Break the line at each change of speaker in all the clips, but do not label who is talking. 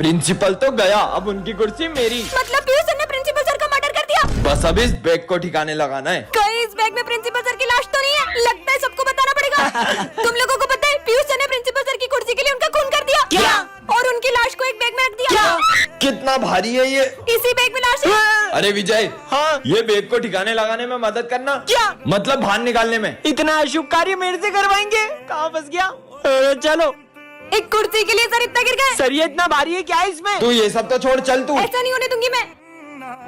Principal तो गया, अब उनकी कुर्सी मेरी।
मतलब पीयूष सर ने प्रिंसिपल सर का मर्डर कर दिया?
बस अब इस बैग को ठिकाने लगाना है।
कहीं इस बैग में प्रिंसिपल सर की लाश तो नहीं है? लगता है सबको बताना पड़ेगा। तुम लोगों को पता है पीयूष सर ने प्रिंसिपल सर की कुर्सी के लिए उनका खून कर दिया।
क्या?
और उनकी लाश को एक बैग में रख दिया।
कितना भारी है ये?
इसी बैग में लाश है।
अरे विजय,
हाँ?
ये बैग को ठिकाने लगाने में मदद करना।
क्या?
मतलब बाहर निकालने में।
इतना अशुभ कार्य मेरे से करवाएंगे? कहाँ फंस गया? चलो।
एक कुर्सी के लिए सर इतना गिर गए।
सर ये इतना भारी है क्या है इसमें?
तू ये सब तो छोड़, चल तू।
ऐसा नहीं होने दूंगी मैं।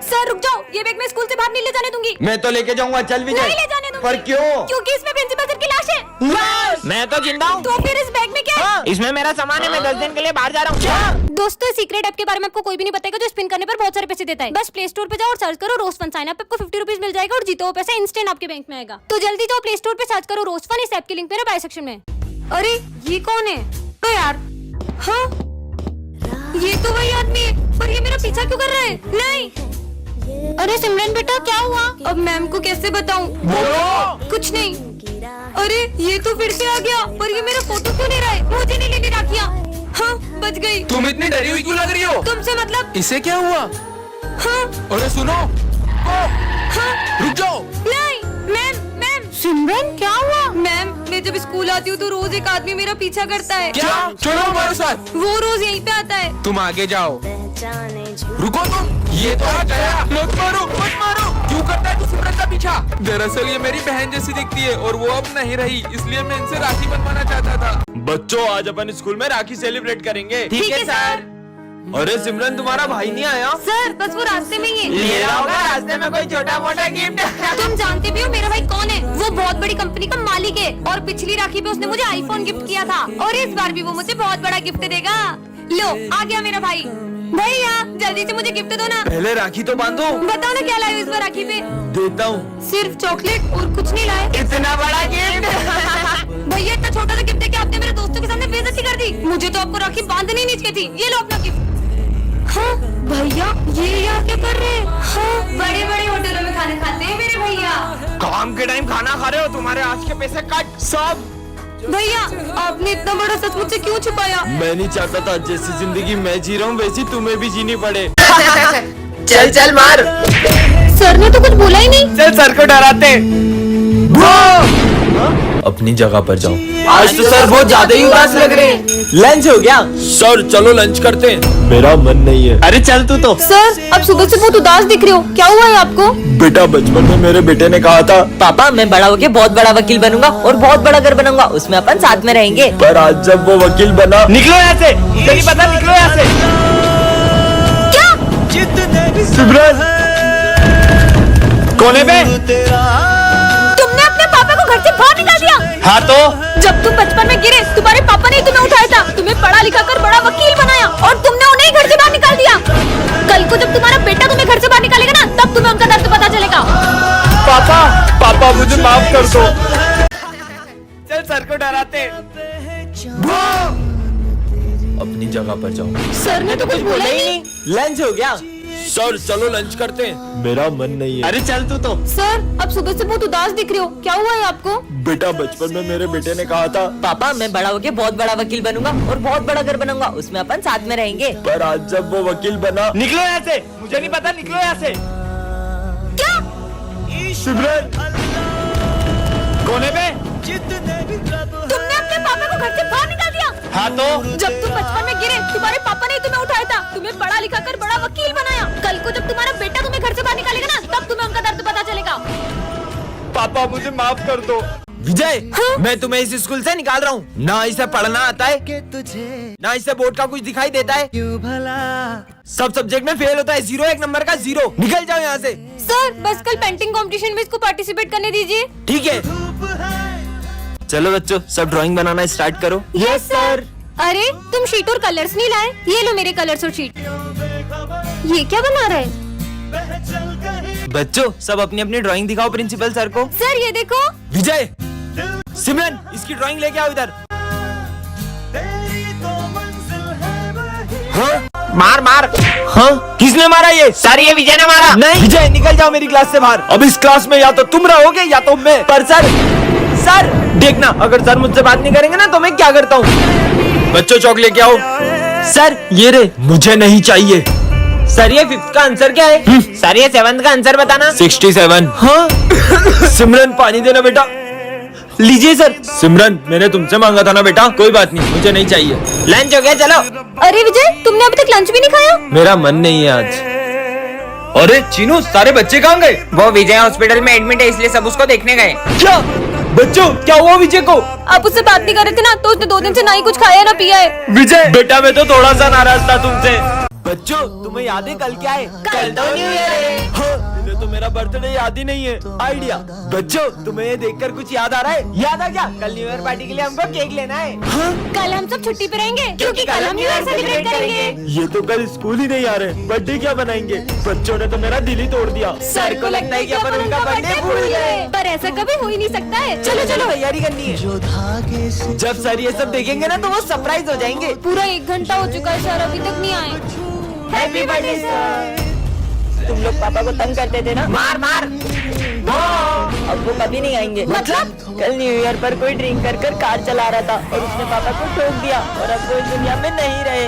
सर रुक जाओ, ये बैग मैं स्कूल से बाहर नहीं ले जाने दूंगी।
मैं तो लेके जाऊंगा, चल विजय।
नहीं ले जाने दूंगी।
पर क्यों?
क्योंकि इसमें प्रिंसिपल सर की लाश है।
मैं तो जिंदा हूँ।
तो फिर इस बैग में क्या है?
इसमें मेरा सामान है, मैं 10 दिन के लिए बाहर जा रहा हूँ।
दोस्तों सीक्रेट ऐप के बारे में आपको कोई भी नहीं बताएगा जो स्पिन करने पर बहुत सारे पैसे देता है। बस प्ले स्टोर पे जाओ और सर्च करो रोज फन। साइन अप आपको 50 रुपीज मिल जाएगा और जीतो वो पैसा इंस्टेंट आपके बैंक में आएगा। तो जल्दी जाओ प्ले स्टोर पे सर्च करो रोज फन। इस ऐप की लिंक मेरे बाय सेक्शन में। अरे ये कौन है? तो यार हाँ ये तो वही आदमी है, पर ये मेरा पीछा क्यों कर रहा है? नहीं। अरे सिमरन बेटा क्या हुआ? अब मैम को कैसे बताऊं?
बोलो।
कुछ नहीं। अरे ये तो फिर से आ गया, पर ये मेरा फोटो क्यों नहीं रहा है? मुझे नहीं लेने राखियां। हाँ बच गई।
तुम इतनी डरी हुई क्यों लग रही हो?
तुमसे मतलब?
इसे क्या हुआ?
हाँ
अरे सुनो,
हाँ
रुक जाओ।
नहीं मैम मैम। सिमरन क्या हुआ? मैम मैं जब स्कूल आती हूँ तो रोज एक आदमी मेरा पीछा करता है।
क्या? चलो हमारे साथ।
वो रोज यहीं पे आता है।
तुम आगे जाओ। रुको तुम, ये तो आ गया। मत मारो मत मारो। क्यों करता है तू सिमरन का पीछा? दरअसल ये मेरी बहन जैसी दिखती है और वो अब नहीं रही, इसलिए मैं इनसे राखी बनवाना चाहता था।
बच्चों आज अपन स्कूल में राखी सेलिब्रेट करेंगे।
ठीक है सर।
अरे सिमरन तुम्हारा भाई नहीं आया?
सर बस वो रास्ते में ही है।
ले रहा होगा रास्ते में कोई छोटा मोटा गिफ्ट।
तुम जानते भी हो मेरा भाई कौन है? वो बहुत बड़ी कंपनी का मालिक है और पिछली राखी पे उसने मुझे आईफोन गिफ्ट किया था और इस बार भी वो मुझे बहुत बड़ा गिफ्ट देगा। लो आ गया मेरा भाई। भैया जल्दी से मुझे गिफ्ट दो ना।
पहले राखी तो बांधो।
बताओ ना क्या लाए हो इस बार राखी पे?
देता हूँ।
सिर्फ चॉकलेट और कुछ नहीं लाए?
इतना बड़ा गिफ्ट।
भैया इतना छोटा सा गिफ्ट है कि आपने मेरे दोस्तों के सामने बेइज्जती कर दी। मुझे तो आपको राखी बांधनी नहीं चाहिए थी। ये लो अपना गिफ्ट। हाँ भैया ये यहाँ क्या कर रहे हैं? हाँ बड़े बड़े होटलों में खाना खाते हैं मेरे भैया।
काम के टाइम खाना खा रहे हो, तुम्हारे आज के पैसे कट सब।
भैया आपने इतना बड़ा सच मुझसे क्यों छुपाया?
मैं नहीं चाहता था जैसी जिंदगी मैं जी रहा हूँ वैसी तुम्हें भी जीनी पड़े।
चल चल मार।
सर ने तो कुछ बोला ही नहीं।
चल सर को डराते।
अपनी जगह पर जाओ।
आज तो सर बहुत ज्यादा ही उदास लग रहे हैं। लंच हो गया?
सर चलो लंच करते हैं। मेरा मन नहीं है।
अरे चल तू तो।
सर अब सुबह से बहुत उदास दिख रहे हो, क्या हुआ है आपको?
बेटा बचपन में मेरे बेटे ने कहा था
पापा मैं बड़ा होके बहुत बड़ा वकील बनूंगा और बहुत बड़ा घर बनाऊंगा, उसमें अपन साथ में रहेंगे।
पर आज जब वो वकील बना।
निकलो यहाँ से, मुझे नहीं पता, निकलो यहाँ से।
सिमरन
कोने पे?
तुमने अपने पापा को घर से बाहर निकाल दिया?
हाँ तो
जब तुम बचपन में गिरे तुम्हारे पापा ने तुम्हें उठाया था, तुम्हें पढ़ा लिखा कर बड़ा वकील बनाया और तुमने उन्हें घर से बाहर निकाल दिया। कल को जब तुम्हारा बेटा तुम्हें घर से बाहर निकालेगा ना तब तुम्हें उनका दर्द पता चलेगा।
पापा पापा मुझे माफ कर दो।
चल सर को डराते।
अपनी जगह पर जाओ।
सर ने तो कुछ बोला ही नहीं।
लंच हो गया?
सर चलो लंच करते हैं। मेरा मन नहीं है।
अरे चल तू तो।
सर अब सुबह से बहुत उदास दिख रहे हो, क्या हुआ है आपको?
बेटा बचपन में मेरे बेटे ने कहा था
पापा मैं बड़ा होके बहुत बड़ा वकील बनूंगा और बहुत बड़ा घर बनाऊंगा, उसमें अपन साथ में रहेंगे।
पर आज जब वो वकील बना।
निकलो यहाँ से, मुझे नहीं पता, निकलो यहाँ से।
क्या?
सिमरन
कोने पे?
तुमने अपने पापा को घर से बाहर निकाल दिया?
हाँ तो
जब तुम बचपन में गिरे तुम्हारे पापा ने तुम्हें उठाया था, तुम्हें पढ़ा लिखा कर बड़ा वकील बनाया। कल को जब तुम्हारा बेटा तुम्हें घर से बाहर निकालेगा ना तब तुम्हें उनका दर्द पता चलेगा।
पापा मुझे माफ कर दो।
विजय मैं तुम्हें इस स्कूल से निकाल रहा हूँ। ना इसे पढ़ना आता है, ना इसे बोर्ड का कुछ दिखाई देता है, सब सब्जेक्ट में फेल होता है, 0 एक नंबर का 0। निकल जाओ यहाँ से।
सर बस कल पेंटिंग कंपटीशन में इसको पार्टिसिपेट करने दीजिए।
ठीक है चलो बच्चों सब ड्राइंग बनाना स्टार्ट करो।
Yes sir. अरे तुम शीट और कलर्स नहीं लाए? ये लो मेरे कलर्स और शीट। ये क्या बना रहा है?
बच्चों सब अपनी अपनी ड्राइंग दिखाओ प्रिंसिपल सर को।
सर ये देखो।
विजय सिमरन इसकी ड्राइंग लेके आओ इधर। हाँ? मार मार। हाँ किसने मारा ये? सर ये विजय ने मारा। नहीं विजय निकल जाओ मेरी क्लास से बाहर।
अब इस क्लास में या तो तुम रहोगे या तो मैं।
पर सर देखना अगर सर मुझसे बात नहीं करेंगे ना तो मैं क्या करता हूँ।
बच्चों चॉक लेके आओ।
सर ये रे, मुझे नहीं चाहिए। सर ये 5th का आंसर क्या है? सर ये 7th का आंसर बताना।
67।
हाँ सिमरन पानी देना बेटा। लीजिए सर।
सिमरन मैंने तुमसे मांगा था ना बेटा, कोई बात नहीं, मुझे नहीं चाहिए।
लंच हो गया, चलो।
अरे विजय, तुमने अभी तक लंच भी नहीं खाया?
मेरा मन नहीं है आज। अरे चीनू, सारे बच्चे कहाँ गए?
वो विजय हॉस्पिटल में एडमिट है, इसलिए सब उसको देखने गए।
क्या बच्चों, क्या हुआ विजय को?
आप उससे बात नहीं कर रहे थे ना, तो उसने 2 दिन से ना ही कुछ खाया ना पिया है।
विजय बेटा, मैं तो थोड़ा सा नाराज था तुमसे।
बच्चों तुम्हें याद है कल क्या है?
कल तो न्यू ईयर है।
हाँ, इन्हें तो मेरा बर्थडे याद ही नहीं है। आइडिया। बच्चों तुम्हें ये देखकर कुछ याद आ रहा है? याद आ गया? कल न्यू ईयर पार्टी के लिए हमको केक लेना है। हाँ?
कल हम सब छुट्टी पे रहेंगे क्योंकि कल हम न्यू ईयर सेलिब्रेट करेंगे।
ये तो कल स्कूल ही नहीं आ रहे, बर्थडे क्या बनाएंगे? बच्चों ने तो मेरा दिल ही तोड़ दिया।
सर को लगता है कि अपन उनका बर्थडे भूल गए, पर ऐसा कभी हो ही नहीं सकता है। चलो चलो,
तैयारी करनी है। जब सर ये सब देखेंगे ना तो वो सरप्राइज हो जाएंगे।
पूरा 1 घंटा हो चुका है सर, अभी तक नहीं आए। Happy birthday sir.
तुम लोग पापा को तंग करते थे ना,
मार मार।
अब वो कभी नहीं आएंगे।
मतलब?
कल न्यू ईयर पर कोई ड्रिंक कर कर कार चला रहा था और उसने पापा को ठोक दिया और अब वो इस दुनिया में नहीं रहे।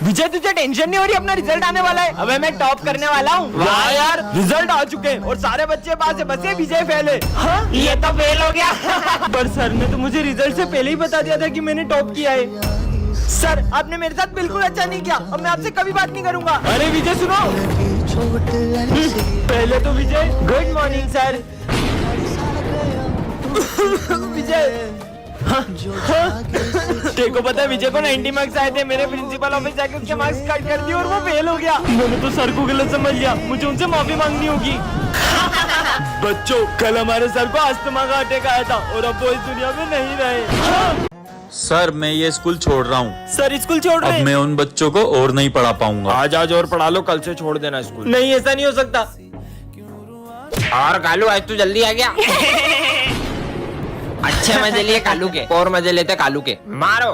विजय तुझे टेंशन नहीं हो रही? अपना रिजल्ट आने वाला है, अबे मैं टॉप करने वाला हूँ। वाह यार, रिजल्ट आ चुके हैं और सारे बच्चे पास है, बस ये विजय फेल है। हाँ? ये तो फेल हो गया।
पर सर ने तो मुझे रिजल्ट से पहले ही बता दिया था कि मैंने टॉप किया है।
सर आपने मेरे साथ बिल्कुल अच्छा नहीं किया, अब मैं आपसे कभी बात नहीं करूंगा।
अरे विजय सुनो, पहले तो Vijay.
Good morning sir. Vijay
तेको पता है विजय को 90 मार्क्स आए थे, मेरे प्रिंसिपल ऑफिस जाके उसके मार्क्स कट कर दिए और वो फेल हो गया। मैंने तो सर को गलत समझ लिया, मुझे उनसे माफी मांगनी होगी। बच्चों कल हमारे सर को अस्थमा का अटैक आया था और अब वो इस दुनिया में नहीं रहे।
सर मैं ये स्कूल छोड़ रहा हूँ।
सर स्कूल छोड़ रहे
अब
हैं?
मैं उन बच्चों को और नहीं पढ़ा पाऊंगा।
आज और पढ़ा लो, कल से छोड़ देना स्कूल।
नहीं ऐसा नहीं हो सकता। और कालू आज तू जल्दी आ गया। अच्छे मजे लिए कालू के, और मजे लेते कालू के। मारो।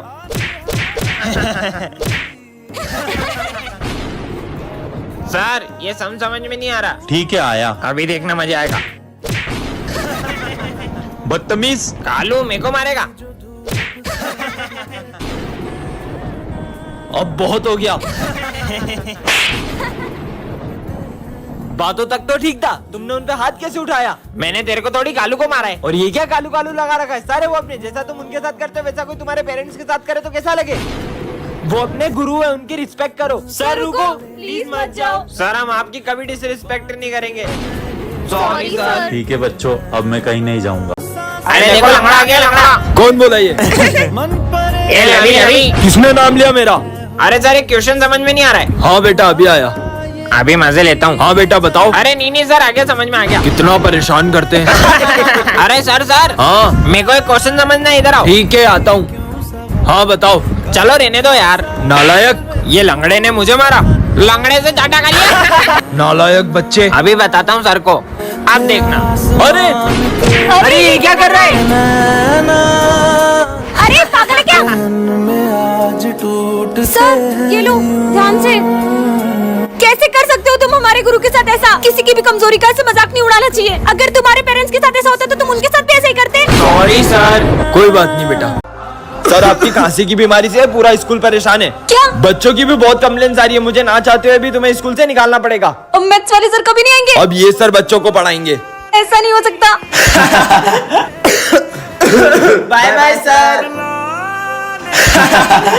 सर ये समझ में नहीं आ रहा।
ठीक है आया।
अभी देखना मजा आएगा।
बदतमीज।
कालू मेरे को मारेगा।
अब बहुत हो गया।
बातों तक तो ठीक था, तुमने उन पे हाथ कैसे उठाया? मैंने तेरे को थोड़ी कालू को मारा है। और ये क्या कालू कालू लगा रखा है? सारे वो अपने जैसा तुम उनके साथ करते हो वैसा कोई तुम्हारे पेरेंट्स के साथ करे तो कैसा लगे? वो अपने गुरु है, उनकी रिस्पेक्ट करो। सर रुको,
प्लीज मत जाओ।
सर हम आपकी कभी डिसरिस्पेक्ट नहीं करेंगे।
Sorry sir.
ठीक है बच्चों, अब मैं कहीं नहीं जाऊंगा।
अरे देखो लंगड़ा आ गया, लंगड़ा।
कौन बोला ये?
ये रवि।
किसने नाम लिया मेरा?
अरे सर एक क्वेश्चन समझ में नहीं आ रहा है।
हाँ बेटा अभी आया।
अभी मजे लेता हूँ।
हाँ बेटा बताओ।
अरे नहीं सर आ गया, समझ में आ गया।
कितना परेशान करते हैं।
अरे सर
हाँ
मेरे को एक क्वेश्चन समझना है, इधर आओ।
ठीक है आता हूँ। हाँ बताओ।
चलो रहने दो यार।
नालायक।
ये लंगड़े ने मुझे मारा, लंगड़े से चाटा खा लिया।
नालायक बच्चे।
अभी बताता हूँ सर को, आप देखना।
अरे
अरे ये क्या कर रहे हैं?
अरे पागल है क्या? सर ये लो ध्यान से। कैसे कर सकते हो तुम हमारे गुरु के साथ ऐसा? किसी की भी कमजोरी का ऐसे मजाक नहीं उड़ाना चाहिए। अगर तुम्हारे पेरेंट्स के साथ ऐसा होता तो तुम उनके साथ भी ऐसे ही करते।
Sorry sir.
कोई बात नहीं बेटा। सर आपकी खांसी की बीमारी से पूरा स्कूल परेशान है।
क्या?
बच्चों की भी बहुत कंप्लेंट्स आ रही है, मुझे ना चाहते हुए भी तुम्हें स्कूल से निकालना पड़ेगा।
अब मैथ्स वाले सर कभी नहीं आएंगे।
अब ये सर बच्चों को पढ़ाएंगे।
ऐसा नहीं हो सकता।
Bye bye sir.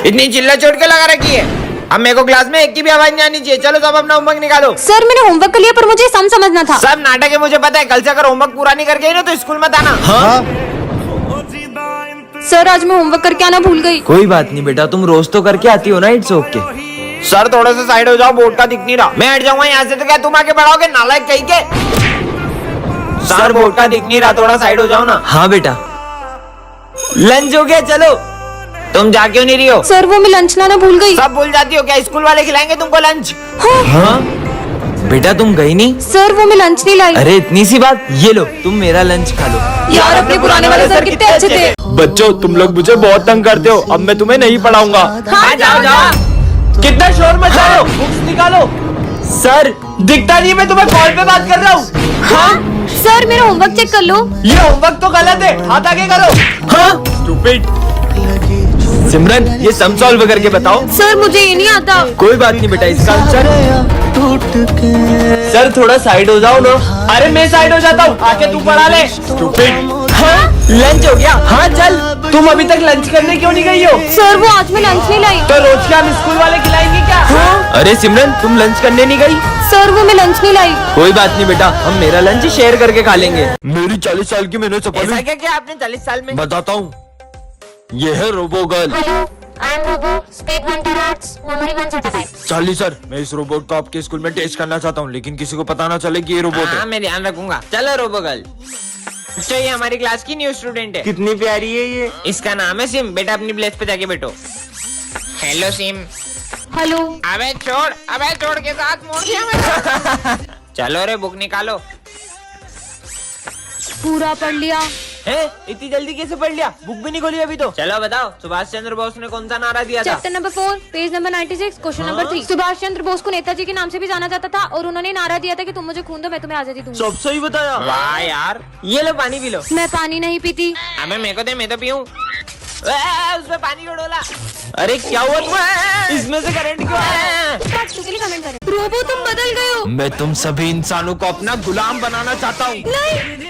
इतनी चिल्ला चोट के लगा रखी है। अब मेरे को क्लास में एक की भी आवाज नहीं आनी चाहिए। चलो सब अपना होमवर्क निकालो।
सर मैंने होमवर्क कर लिया पर मुझे सम समझना था।
सब नाटक है मुझे पता है, कल से अगर होमवर्क पूरा नहीं करके आई ना तो स्कूल मत आना।
हाँ
सर आज मैं होमवर्क करके आना भूल गई।
कोई बात नहीं बेटा, तुम रोज तो करके आती हो ना, इट्स ओके। सर थोड़े से साइड हो जाओ, बोर्ड का दिख नहीं रहा। मैं हट जाऊंगा यहाँ से तो क्या तुम आके पढ़ाओगे? नालायक कहीं के। सर बोर्ड का दिख नहीं रहा, थोड़ा साइड हो जाओ ना।
हाँ बेटा।
लंच हो गया, चलो। तुम जा क्यों नहीं रही हो?
सर वो मैं लंच लाना भूल गई।
सब भूल जाती हो क्या? स्कूल वाले खिलाएंगे तुमको लंच।
हाँ बेटा तुम गई नहीं?
सर वो मैं लंच नहीं लाई।
अरे इतनी सी बात, ये लो तुम मेरा लंच खा लो।
यार अपने पुराने वाले सर कितने अच्छे थे।
बच्चों तुम लोग मुझे बहुत तंग करते हो, अब मैं तुम्हें नहीं पढ़ाऊंगा।
हाँ जाओ जाओ।
कितना शोर मचा रहे हो? बुक्स निकालो। सर दिखता नहीं, मैं तुम्हें कॉल पे बात कर रहा हूँ।
हाँ सर मेरा होमवर्क चेक कर लो।
ये होमवर्क तो गलत है, हाथ आगे करो। हाँ स्टूपिड।
सिमरन ये सम सॉल्व करके बताओ।
सर मुझे ये नहीं आता।
कोई बात नहीं बेटा, इसका आंसर सर थोड़ा साइड हो जाओ ना।
अरे मैं साइड हो जाता हूँ, आके तू पढ़ा ले। Stupid।
हाँ लंच हो गया। हाँ चल, तुम अभी तक लंच करने क्यों नहीं गई हो?
सर वो आज मैं लंच नहीं लाई।
तो रोज क्या हम स्कूल वाले खिलाएंगे क्या?
अरे सिमरन तुम लंच करने नहीं गई?
सर वो मैं लंच नहीं लाई।
कोई बात नहीं बेटा, हम मेरा लंच शेयर करके खा लेंगे। मेरी 40 साल की मैंने चपल
ऐसा क्या किया आपने 40 साल में?
बताता हूँ, ये है रोबो गर्ल। चार्ली सर, मैं इस रोबोट को आपके स्कूल में टेस्ट करना चाहता हूँ, लेकिन किसी को पता ना चले कि ये रोबोट है।
मैं ध्यान रखूंगा। चलो रोबो गर्ल। अच्छा ये हमारी क्लास की न्यू स्टूडेंट है।
कितनी प्यारी है ये।
इसका नाम है सिम। बेटा अपनी प्लेस पे जाके बैठो। Hello SIM.
हेलो।
अबे छोड़ के साथ मोड़ दिया मैं। चलो रे बुक निकालो।
पूरा पढ़ लिया।
है इतनी जल्दी कैसे पढ़ लिया? बुक भी नहीं खोली अभी तो। चलो बताओ, सुभाष चंद्र बोस ने कौन सा नारा दिया था?
Chapter number 4 page number 96 question number 3। Subhash Chandra Bose को नेताजी के नाम से भी जाना जाता था और उन्होंने नारा दिया था कि तुम मुझे खून दो मैं तुम्हें आजादी दूंगा।
सब सही बताया।
वाह यार, ये लो पानी पी लो।
मैं पानी नहीं पीती।
अबे मेरे को दे, मैं तो पीऊं। उसमें पानी क्यों डोला? अरे क्या हुआ तुम्हें? इसमें से करंट क्यों आया?
कमेंट करें। रोबो तुम बदल गए हो।
मैं तुम सभी इंसानों को अपना गुलाम बनाना चाहता हूँ।
नहीं।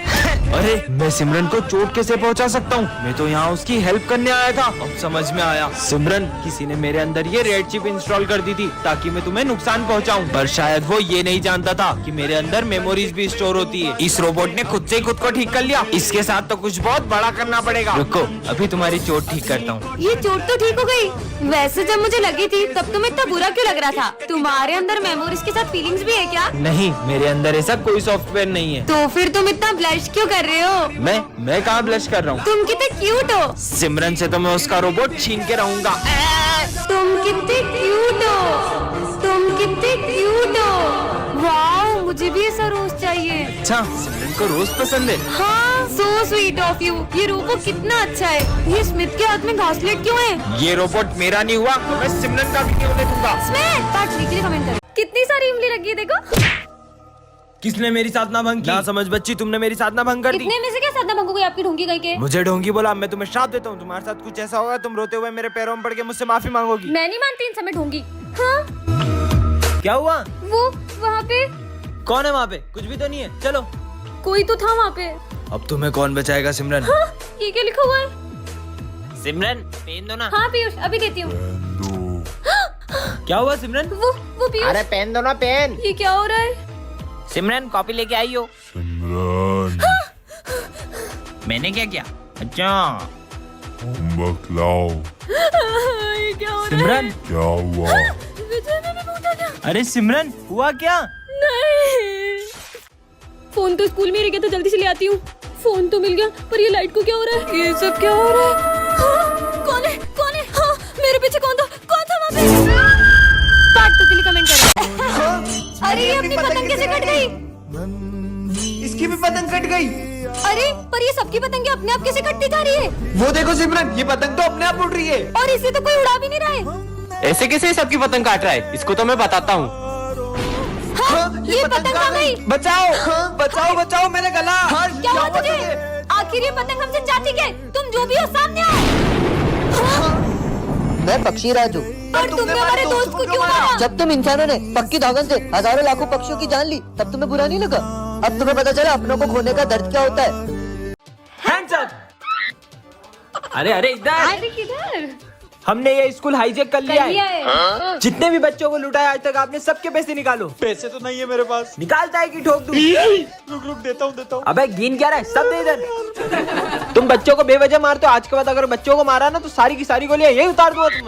अरे मैं सिमरन को चोट कैसे पहुंचा सकता हूँ? मैं तो यहाँ उसकी हेल्प करने आया था। अब समझ में आया। सिमरन, किसी ने मेरे अंदर ये रेड चिप इंस्टॉल कर दी थी ताकि मैं तुम्हें नुकसान पहुँचाऊँ, पर शायद वो ये नहीं जानता था कि मेरे अंदर मेमोरीज भी स्टोर होती है। इस रोबोट ने खुद से ही खुद को ठीक कर लिया। इसके साथ तो कुछ बहुत बड़ा करना पड़ेगा। रुको, अभी तुम्हारी चोट ठीक करता हूँ।
ये चोट तो ठीक हो गई। वैसे जब मुझे लगी थी तब तुम्हें इतना बुरा क्यों लग रहा था? तुम्हारे अंदर मेमोरीज के साथ फीलिंग्स भी है क्या?
नहीं, मेरे अंदर ऐसा कोई सॉफ्टवेयर नहीं है।
तो फिर तुम इतना ब्लश क्यों कर रहे हो?
मैं कहाँ ब्लश कर रहा हूँ?
तुम कितने क्यूट हो।
सिमरन से तो मैं उसका रोबोट छीन के रहूंगा।
तुम कितने क्यूट हो। तुम कितने क्यूट हो। वाओ, मुझे भी ऐसा रोज चाहिए।
अच्छा, सिमरन को रोज पसंद है।
हाँ, सो स्वीट ऑफ यू। ये रोबो कितना अच्छा है। ये स्मिथ के हाथ में घासलेट क्यों है?
ये रोबोट मेरा नहीं हुआ तो मैं सिमरन का भी नहीं होने दूंगा।
स्मिथ, पार्ट लिख के कमेंट कर। कितनी सारी इमली लगी है देखो।
किसने मेरी साधना भंग की? ना समझ बच्ची, तुमने मेरी साधना भंग कर दी।
इतने में से क्या साधना भंग हो गई आपकी ढोंगी गई के?
मुझे ढोंगी बोला, मैं तुम्हें श्राप देता हूँ। तुम्हारे साथ कुछ ऐसा होगा, तुम रोते हुए मेरे पैरों में पड़ के मुझसे माफी मांगोगी।
मैं नहीं मानती इन समय ढोंगी। हाँ,
क्या हुआ?
वो वहाँ पे
कौन है वहाँ पे? कुछ भी तो नहीं है। चलो।
कोई तो था वहाँ पे।
अब तुम्हें कौन बचाएगा सिमरन?
हाँ, ये क्या लिखा हुआ है?
सिमरन पेन दो ना।
हाँ पीयूष, अभी देती हूँ।
क्या हुआ सिमरन?
वो पीयूष।
अरे पेन दो ना, पेन।
ये क्या हो रहा है?
सिमरन कॉपी लेके आई हो। मैंने क्या किया? अच्छा
होमवर्क लाओ।
ये क्या हो रहा है?
सिमरन
क्या हुआ?
विजय मैंने पूछा क्या?
अरे सिमरन, हुआ क्या?
नहीं, फोन तो स्कूल में ही रह गया था, जल्दी से ले आती हूँ। फोन तो मिल गया, पर ये लाइट को क्या हो रहा है? ये सब क्या हो रहा है? हाँ, कौन है? कौन है? हाँ, मेरे पीछे कौन था? कौन था वहाँ पे? पार्ट 2 के लिए कमेंट करें। अरे ये अपनी पतंग कैसे कट गई?
इसकी भी पतंग कट गई।
अरे पर ये सबकी पतंगे अपने आप कैसे कटती जा रही है?
वो देखो सिमरन, ये पतंग तो अपने आप उड़ रही है।
और इसे तो कोई उड़ा भी नहीं रहा है।
ऐसे कैसे सबकी पतंग काट रहा है? इसको तो मैं बताता हूँ।
हाँ, ये पतंग कहाँ गई?
बचाओ, बचाओ, बचाओ मेरा गला।
क्या हुआ तुझे? आखिर ये पतंग हमसे चाहती क्या? तुम जो भी हो सामने आओ।
मैं पक्षी राजू।
और तुमने हमारे दोस्त को क्यों मारा?
जब तुम इंसानों ने पक्की धागन से हजारों लाखों पक्षियों की जान ली, तब तुम्हें बुरा नहीं लगा? अब तुम्हें पता चला अपनों को खोने का दर्द क्या होता है।
Hands up. अरे इधर।
अरे किधर?
हमने ये स्कूल हाईजैक कर लिया
लिया
है।
है।
जितने भी बच्चों को लुटाया आज तक आपने, सबके पैसे निकालो।
पैसे तो नहीं है मेरे पास।
निकालता है कि ठोक दूं?
रुक देता हूँ।
अबे गिन क्या रहा है? सब दे इधर। तुम बच्चों को बेवजह मारते हो। आज के बाद अगर बच्चों को मारा ना तो सारी की सारी गोलियां यही उतार दूंगा तुम्हें।